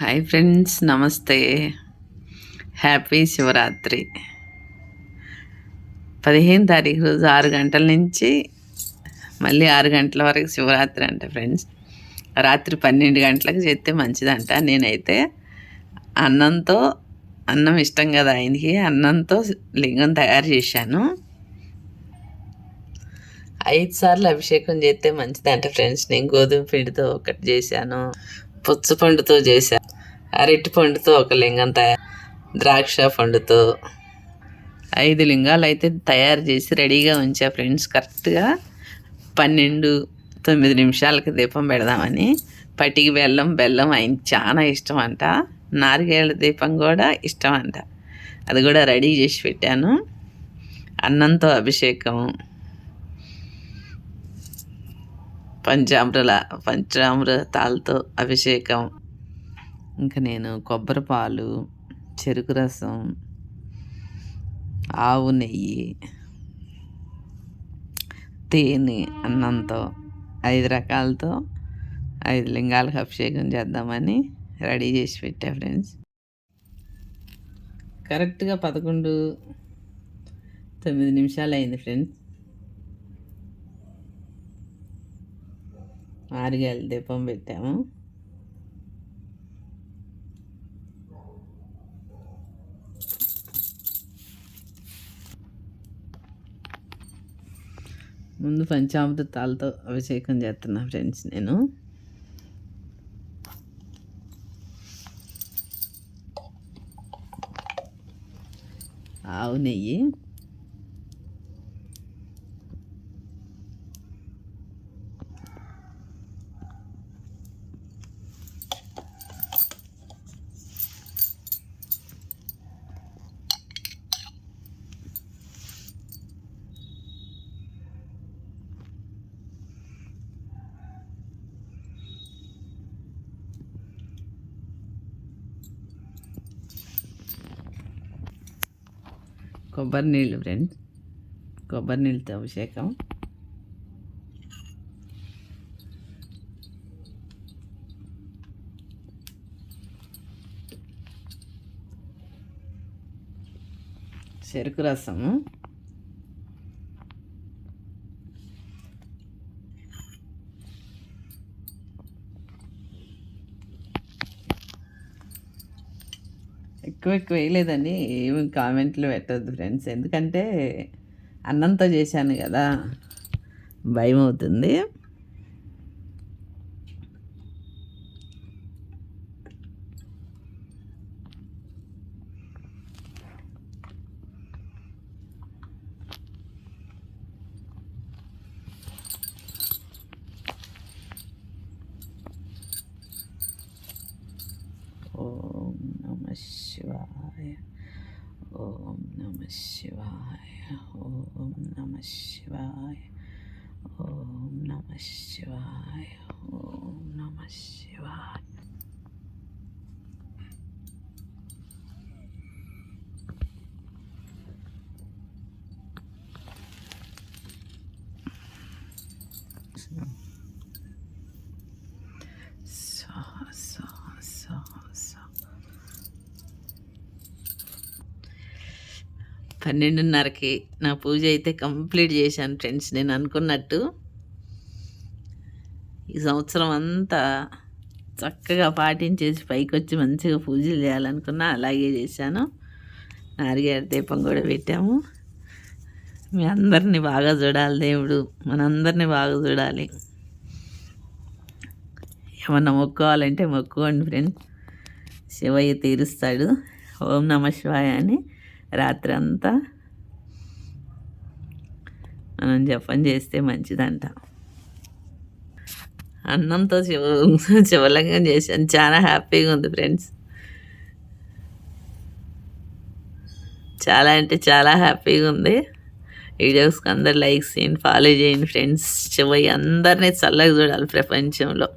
Hi friends, నమస్తే. Happy Shivaratri. 15 తారీఖు రోజు 6 గంటల నుంచి మళ్ళీ 6 గంటల వరకు శివరాత్రి అంట ఫ్రెండ్స్. రాత్రి 12 గంటలకు చేస్తే మంచిదంట. నేనైతే అన్నం ఇష్టం కదా ఆయనకి, అన్నంతో లింగం తయారు చేశాను. 5 సార్లు అభిషేకం చేస్తే మంచిదంట ఫ్రెండ్స్. నేను గోధుమ పిండితో ఒకటి చేశాను, పుచ్చ పండుతో చేశాను, అరటి పండుతో ఒక లింగం ద్రాక్ష పండుతో 5 లింగాలు అయితే తయారు చేసి రెడీగా ఉంచా ఫ్రెండ్స్. కరెక్ట్గా 12-9 నిమిషాలకి దీపం పెడదామని. పటికి బెల్లం ఆయనకి చాలా ఇష్టం అంట. నారికేళ్ళ దీపం కూడా ఇష్టం అంట. అది కూడా రెడీ చేసి పెట్టాను. అన్నంతో అభిషేకం, పంచామృతాలతో అభిషేకం. ఇంకా నేను కొబ్బరి పాలు, చెరుకు రసం, ఆవు నెయ్యి, తేనె, అన్నంతో 5 రకాలతో 5 లింగాలకు అభిషేకం చేద్దామని రెడీ చేసి పెట్టా ఫ్రెండ్స్. కరెక్ట్గా 11-9 నిమిషాలు అయింది ఫ్రెండ్స్. ఆరుగాయల దీపం పెట్టాము. ముందు పంచామృతాలతో అభిషేకం చేస్తున్నా ఫ్రెండ్స్ నేను. ఆవు నెయ్యి, కొబ్బరి నీళ్ళు ఫ్రెండ్స్. కొబ్బరి నీళ్ళతో అభిషేకం. చెరుకు రసము, ఎక్కువ వేయలేదని ఏమి కామెంట్లు పెట్టద్దు ఫ్రెండ్స్. ఎందుకంటే అన్నంతో చేశాను కదా, భయం అవుతుంది. ఓం నమః శివాయ, ఓం నమః శివాయ, ఓం నమః శివాయ, ఓం నమః శివాయ, ఓం నమః శివాయ. పన్నెండున్నరకి నా పూజ అయితే కంప్లీట్ చేశాను ఫ్రెండ్స్. నేను అనుకున్నట్టు ఈ సంవత్సరం అంతా చక్కగా పాటించేసి పైకి వచ్చి మంచిగా పూజలు చేయాలనుకున్నా, అలాగే చేశాను. నారికేళ దీపం కూడా పెట్టాము. మీ అందరినీ బాగా చూడాలి దేవుడు, మనందరినీ బాగా చూడాలి. ఏమన్నా మొక్కుకోవాలంటే మొక్కుకోండి ఫ్రెండ్స్, శివయ్య తీరుస్తాడు. ఓం నమః శివాయ అని రాత్రి అంతా మనం జపం చేస్తే మంచిదంట. అన్నంతో శివలింగం చేశాను. చాలా హ్యాపీగా ఉంది ఫ్రెండ్స్. చాలా అంటే చాలా హ్యాపీగా ఉంది. వీడియోస్కి అందరు లైక్ చేయండి, ఫాలో చేయండి ఫ్రెండ్స్. శివయ్య అందరినీ చల్లగా చూడాలి ప్రపంచంలో.